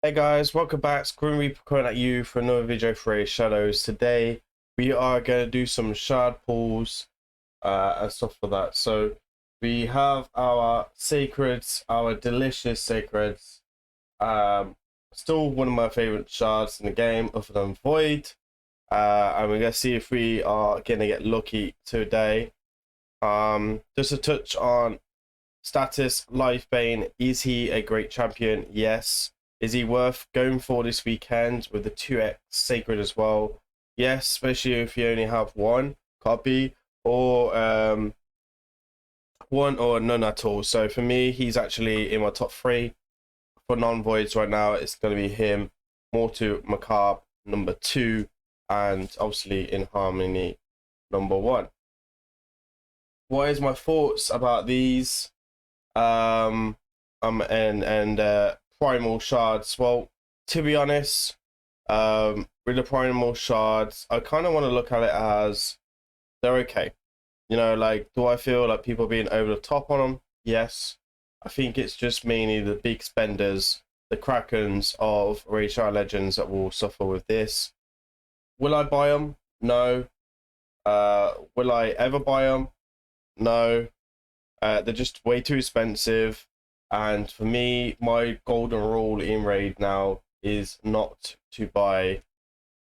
Hey guys, welcome back. It's Grim Reaper coming at you for another video for Raidshadowlegends. Today we are going to do some shard pulls and stuff like that. So we have our sacreds, our delicious sacreds. Still one of my favorite shards in the game, other than Void. And we're going to see if we are going to get lucky today. Just a touch on status. Lifebane, is he a great champion? Yes. Is he worth going for this weekend with the 2x Sacred as well? Yes, especially if you only have one copy or one or none at all. So for me, he's actually in my top 3. For non-voids right now, it's going to be him, Mortal Macabre number 2, and obviously in Harmony number 1. What is my thoughts about these? And primal shards? Well, to be honest, with the primal shards, I kind of want to look at it as they're okay. You know, like, do I feel like people are being over the top on them? Yes. I think it's just mainly the big spenders, the Krakens of Raidshadowlegends that will suffer with this. Will I buy them? No. Will I ever buy them? No. They're just way too expensive. And for me, my golden rule in Raid now is not to buy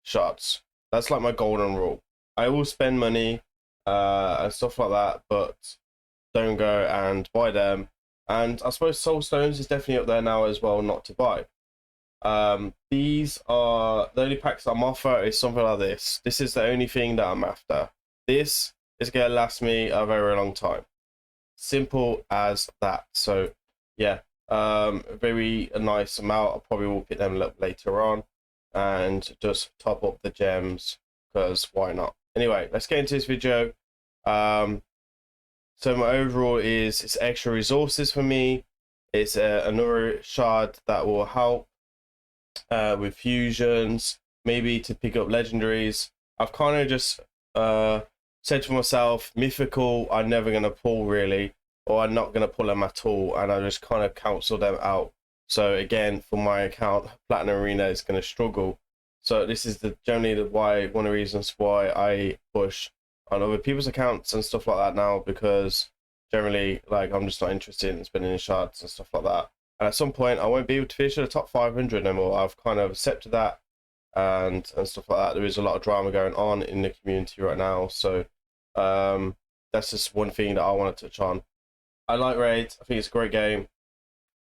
shards. That's like my golden rule. I will spend money and stuff like that, but don't go and buy them. And I suppose Soul Stones is definitely up there now as well, not to buy. These are the only packs I'm after is something like this. This is the only thing that I'm after. This is going to last me a very long time. Simple as that. So yeah, very nice amount. I probably will pick them a little later on and just top up the gems, because why not? Anyway, let's get into this video. So my overall is it's extra resources for me. It's another shard that will help with fusions, maybe to pick up legendaries. I've kind of just said to myself, mythical I'm never going to pull really, or I'm not going to pull them at all, and I just kind of cancel them out. So again, for my account, Platinum Arena is going to struggle. So this is generally one of the reasons why I push on other people's accounts and stuff like that now, because generally, like, I'm just not interested in spending in shards and stuff like that. And at some point, I won't be able to finish the top 500 anymore. I've kind of accepted that and stuff like that. There is a lot of drama going on in the community right now. So that's just one thing that I want to touch on. I like Raid. I think it's a great game.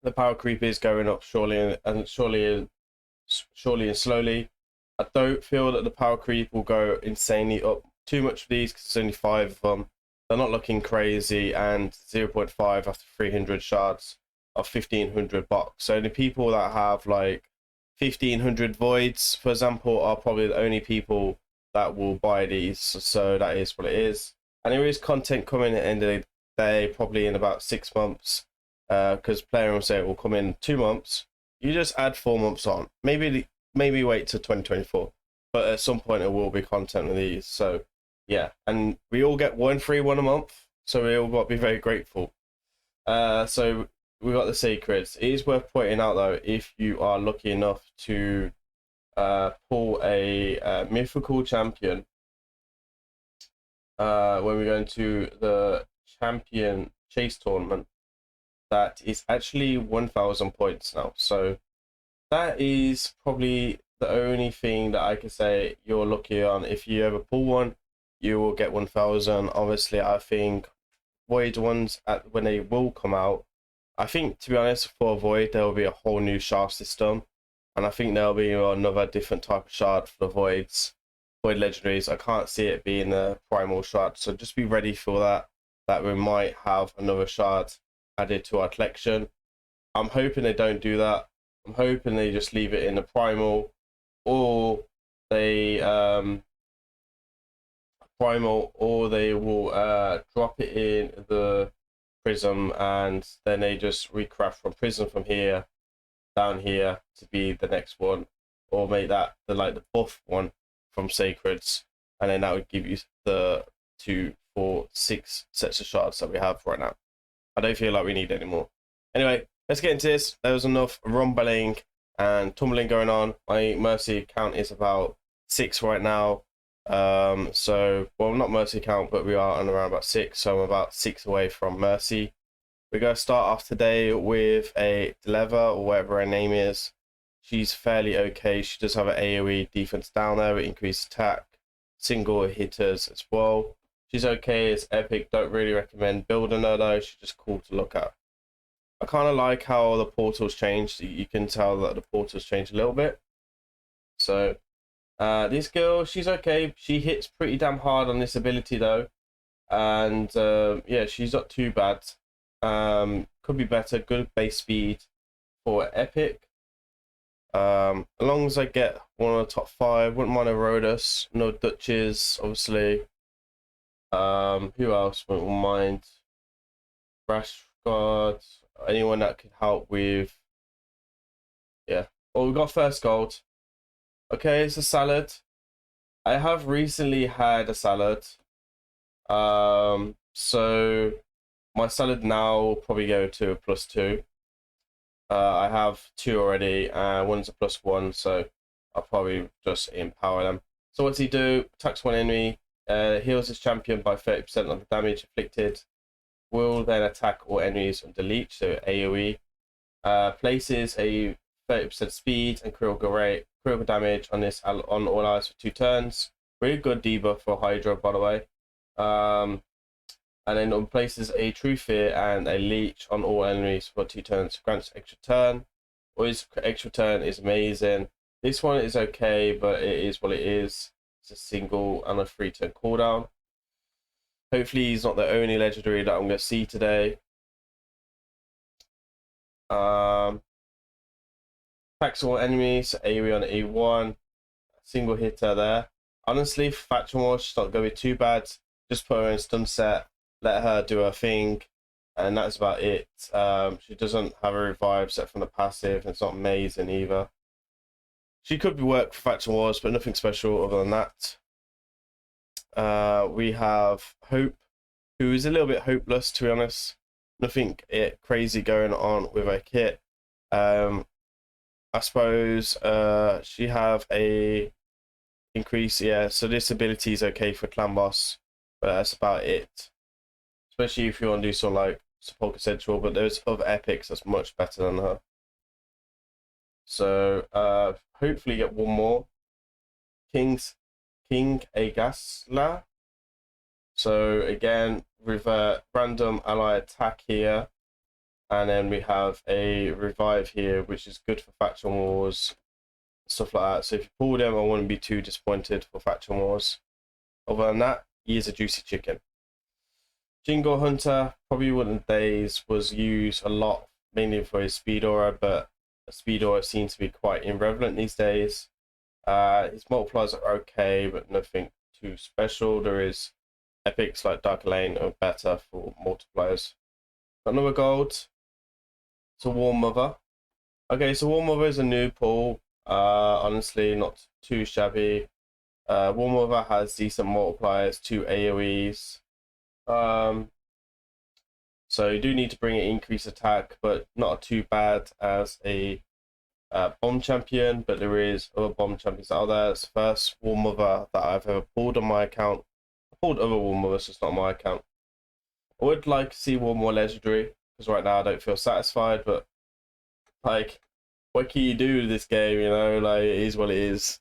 The power creep is going up surely and slowly. I don't feel that the power creep will go insanely up too much for these, because it's only 5 of them. They're not looking crazy, and 0.5 after 300 shards of 1500 box. So the people that have like 1500 voids, for example, are probably the only people that will buy these. So that is what it is. And there is content coming at the end of the day, probably in about 6 months, because player will say it will come in 2 months. You just add 4 months on. Maybe wait till 2024, but at some point it will be content with these. So yeah, and we all get one free one a month, so we all got to be very grateful. So we got the sacreds. It is worth pointing out though, if you are lucky enough to pull a mythical champion when we go into the champion chase tournament, that is actually 1000 points now. So that is probably the only thing that I can say you're lucky on. If you ever pull one, you will get 1000. Obviously, I think Void ones, when they will come out, I think, to be honest, for Void, there will be a whole new shard system. And I think there'll be another different type of shard for the Voids. Void legendaries, I can't see it being a primal shard. So just be ready for that we might have another shard added to our collection. I'm hoping they don't do that. I'm hoping they just leave it in the primal, or they will drop it in the prism, and then they just recraft from prism from here down here to be the next one, or make that the buff one from sacreds, and then that would give you the 2, 4, 6 sets of shards that we have right now. I don't feel like we need any more. Anyway, let's get into this. There was enough rumbling and tumbling going on. My mercy count is about 6 right now. So, well, not mercy count, but we are on around about 6, so I'm about 6 away from mercy. We're going to start off today with a Deleva, or whatever her name is. She's fairly okay. She does have an AoE defense down there with increased attack, single hitters as well. She's okay, it's epic. Don't really recommend building her though. She's just cool to look at. I kind of like how the portal's changed. You can tell that the portal's changed a little bit. So this girl, she's okay. She hits pretty damn hard on this ability though, and yeah, she's not too bad. Could be better. Good base speed for epic. As long as I get one of the top 5, wouldn't mind a Rhodas, no Dutches, obviously. Who else wouldn't mind? Rashguard, anyone that could help with. Yeah. Oh, we got first gold. Okay, it's a salad. I have recently had a salad. So my salad now will probably go to a +2. I have 2 already, and one's a +1, so I'll probably just empower them. So what's he do? Attacks one enemy, heals his champion by 30% of the damage inflicted. Will then attack all enemies under leech, so AoE. Places a 30% speed and critical damage on all allies for 2 turns. Really good debuff for Hydra, by the way. And then places a True Fear and a Leech on all enemies for 2 turns. Grants extra turn. Always extra turn is amazing. This one is okay, but it is what it is. It's a single and a 3-turn cooldown. Hopefully he's not the only legendary that I'm going to see today. Attacks all enemies, AoE on A1. Single hitter there. Honestly, Faction War, she's not going to be too bad. Just put her in stun set. Let her do her thing, and that's about it. She doesn't have a revive set from the passive, and it's not amazing either. She could be work for Faction Wars, but nothing special other than that. We have Hope, who is a little bit hopeless, to be honest. Nothing crazy going on with her kit. I suppose she have a increase, yeah, so this ability is okay for Clan Boss, but that's about it. Especially if you want to do some like support central, but there's other epics that's much better than her. So hopefully get one more. King Agasla. So again, revert random ally attack here. And then we have a revive here, which is good for Faction Wars, stuff like that. So if you pull them, I wouldn't be too disappointed for Faction Wars. Other than that, he is a juicy chicken. Jingle Hunter, probably one of the days, was used a lot, mainly for his speed aura, but speed aura seems to be quite irrelevant these days. His multipliers are okay, but nothing too special. There is epics like Dark Lane are better for multipliers. Got another gold. It's a War Mother. Okay, so War Mother is a new pull. Honestly, not too shabby. War Mother has decent multipliers, 2 AoEs. So you do need to bring an increased attack, but not too bad as a bomb champion. But there is other bomb champions out there. It's the first War Mother that I've ever pulled on my account. I pulled other War Mothers, just not on my account. I would like to see one more legendary, because right now I don't feel satisfied, but like, what can you do with this game, you know? Like, it is what it is.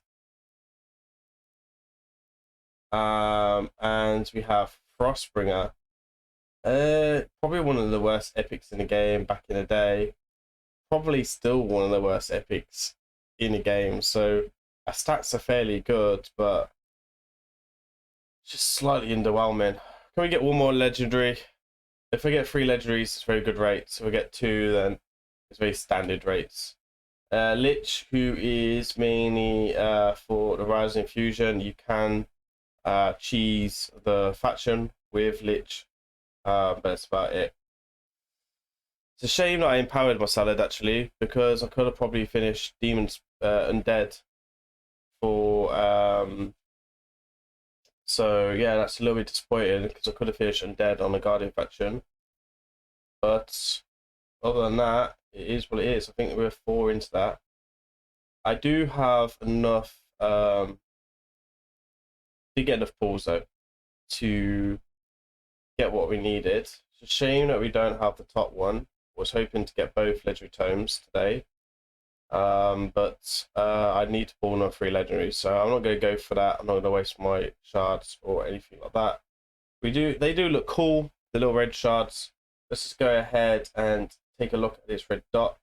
And we have Frostbringer. Probably one of the worst epics in the game back in the day. Probably still one of the worst epics in the game. So our stats are fairly good, but just slightly underwhelming. Can we get one more legendary? If I get 3 legendaries, it's very good rates. If I get 2, then it's very standard rates. Lich, who is mainly for the Rising Fusion, you can cheese the faction with Lich, but that's about it. It's a shame that I empowered my salad actually, because I could have probably finished Demons Undead for so yeah, that's a little bit disappointing because I could have finished Undead on the Guardian faction. But other than that, it is what it is. I think we're 4 into that. I do have enough, to get enough pulls though to get what we needed. It's a shame that we don't have the top one. I was hoping to get both legendary tomes today. But I need to pull another 3 legendaries, so I'm not going to go for that. I'm not going to waste my shards or anything like that. They do look cool, the little red shards. Let's just go ahead and take a look at this red dot.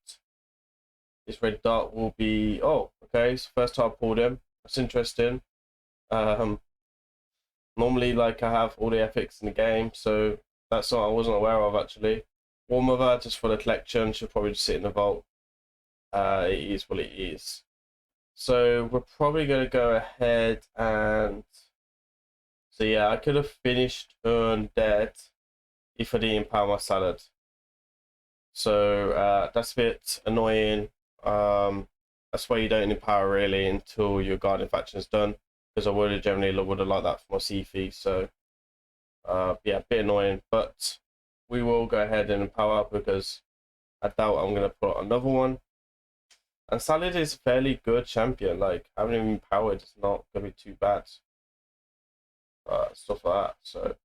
This red dot will be, oh, okay, so first time I pulled him. That's interesting. Normally, like, I have all the epics in the game, so that's something I wasn't aware of actually. War Mother, just for the collection, should probably just sit in the vault. It is what it is. So we're probably going to go ahead and, so yeah, I could have finished Undead if I didn't empower my salad. So that's a bit annoying. That's why you don't empower really until your Guardian faction is done, because I would have generally would have liked that for my C-Fee. So yeah, a bit annoying, but we will go ahead and empower because I doubt I'm going to put another one. And Salad is a fairly good champion. Like, having him empowered is not going to be too bad. Stuff like that. So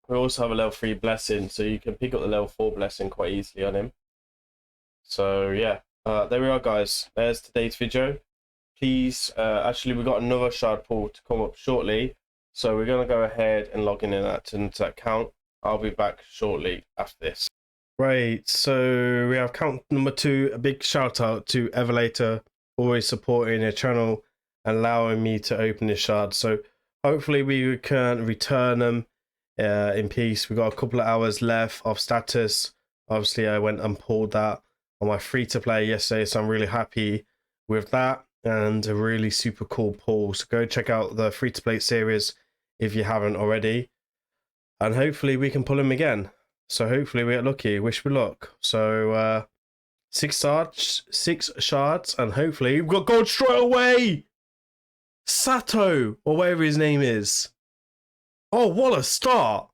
we also have a level 3 blessing, so you can pick up the level 4 blessing quite easily on him. So yeah, there we are, guys. There's today's video. Please, actually, we've got another shard pool to come up shortly, so we're going to go ahead and log into that account. I'll be back shortly after this. Right, so we have count number 2. A big shout out to Everlater, always supporting the channel and allowing me to open this shard. So hopefully we can return them in peace. We've got a couple of hours left of status. Obviously, I went and pulled that on my free to play yesterday, so I'm really happy with that, and a really super cool pull. So go check out the free to play series if you haven't already, and hopefully we can pull him again. So hopefully we get lucky. Wish me luck. So 6 shards, and hopefully we've got gold straight away. Sato, or whatever his name is. Oh, what a start!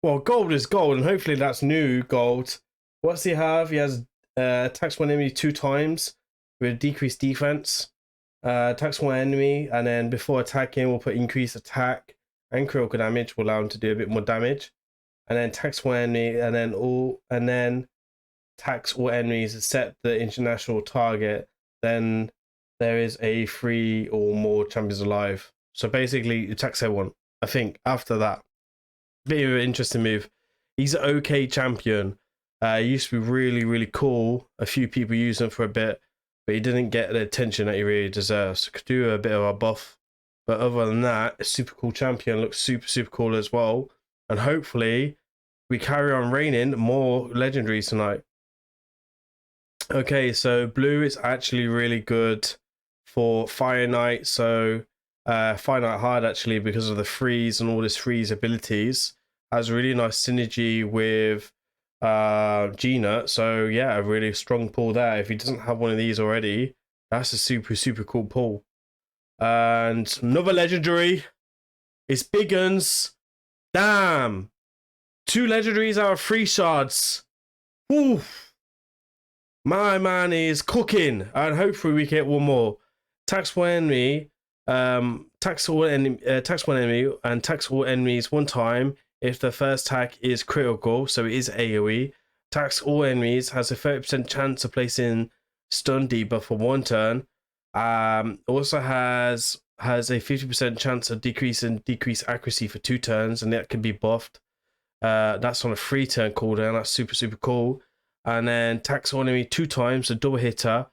Well, gold is gold, and hopefully that's new gold. What's he have? He has attacks one enemy 2 times with decreased defense. Attacks one enemy, and then before attacking, we'll put increased attack and critical damage. Will allow him to do a bit more damage. And then tax one enemy, and then tax all enemies except the international target. Then there is a 3 or more champions alive. So basically, you tax everyone. I think after that, bit of an interesting move. He's an okay champion. He used to be really, really cool. A few people used him for a bit, but he didn't get the attention that he really deserves. So could do a bit of a buff, but other than that, a super cool champion. Looks super, super cool as well. And hopefully we carry on raining more legendaries tonight. Okay, so blue is actually really good for Fire Knight. So Fire Knight hard actually, because of the freeze and all this freeze abilities, has a really nice synergy with Gina. So yeah, a really strong pull there. If he doesn't have one of these already, that's a super, super cool pull. And another legendary is Big Guns. Damn, 2 legendaries out of 3 shards. Oof. My man is cooking, and hopefully we get one more. Tax one enemy, tax one enemy, and tax all enemies 1 time if the first attack is critical, so it is AoE. Tax all enemies, has a 30% chance of placing stun debuff for 1 turn. Also has a 50% chance of decrease accuracy for 2 turns, and that can be buffed. That's on a 3 turn cooldown. That's super, super cool. And then tax on enemy 2 times, a double hitter,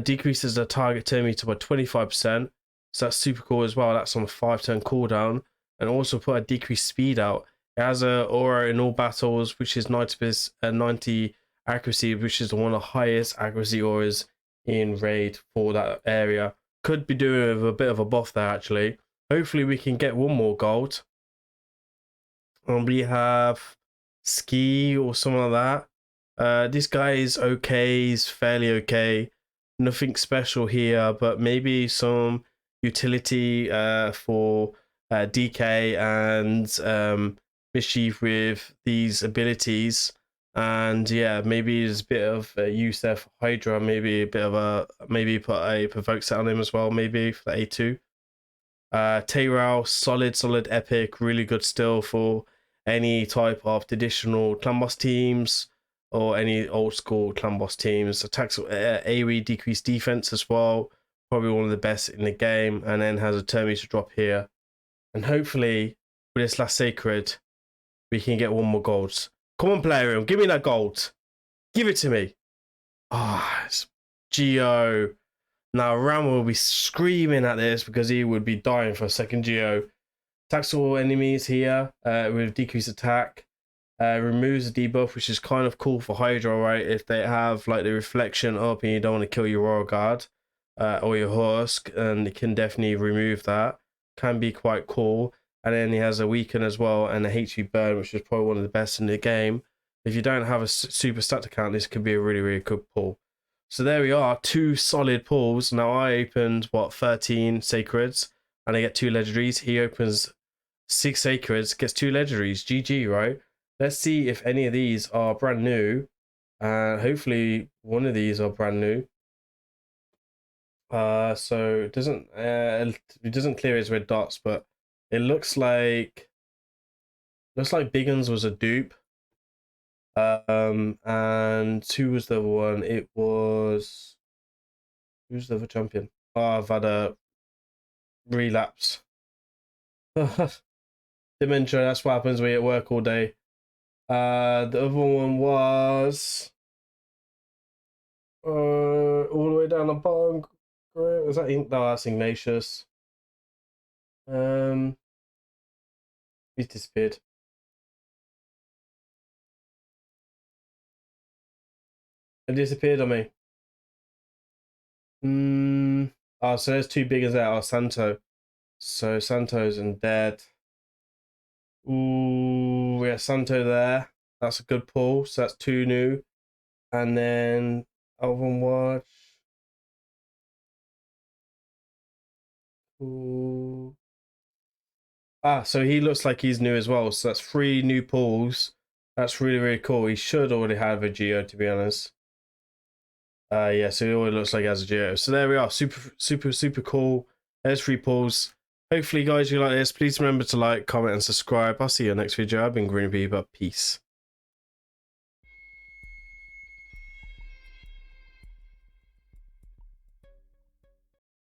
decreases the target turn meter by 25%. So that's super cool as well. That's on a 5 turn cooldown, and also put a decreased speed out. It has a aura in all battles, which is 90 accuracy, which is one of the highest accuracy auras in raid for that area. Could be doing with a bit of a buff there actually. Hopefully we can get one more gold. And we have Ski or something like that. This guy is okay, he's fairly okay. Nothing special here, but maybe some utility for DK and Mischief with these abilities. And yeah, maybe there's a bit of use there for Hydra. Maybe a bit of a put a provoke set on him as well. Maybe for the A2. Tayrao, solid epic, really good still for any type of traditional clan boss teams or any old school clan boss teams. Attacks AoE decreased defense as well, probably one of the best in the game, and then has a turn meter drop here. And hopefully with this last Sacred, we can get one more gold. Come on, player, give me that gold. Give it to me. Ah, it's Geo. Now, Ram will be screaming at this because he would be dying for a second Geo. Attacks all enemies here with decreased attack. Removes the debuff, which is kind of cool for Hydra, right? If they have like the reflection up and you don't want to kill your Royal Guard or your Husk, and it can definitely remove that. Can be quite cool. And then he has a weaken as well and a HP burn, which is probably one of the best in the game. If you don't have a super stat account, this could be a really good pull. So there we are, 2 solid pulls. Now I opened, 13 Sacreds, and I get 2 legendaries. He opens 6 Sacreds, gets 2 legendaries. GG, right? Let's see if any of these are brand new. Hopefully one of these are brand new. So it doesn't clear his red dots, but it looks like Biggins was a dupe. And who was the other one? It was, who's the other champion? Oh, I've had a relapse. Dementia, that's what happens when you're at work all day. The other one was all the way down the bottom. Was that no, that's Ignatius. He's disappeared. It disappeared on me. Oh, so there's 2 biggers there. Oh, Santo. So Santo's and dead. Ooh, yeah, Santo there. That's a good pull. So that's 2 new. And then Overwatch. Ooh. Ah, so he looks like he's new as well. So that's 3 new pulls. That's really cool. He should already have a Geo, to be honest. Yeah, so he already looks like he has a Geo. So there we are. Super cool. There's 3 pulls. Hopefully, guys, you like this. Please remember to like, comment, and subscribe. I'll see you in the next video. I've been grimreaper. Peace.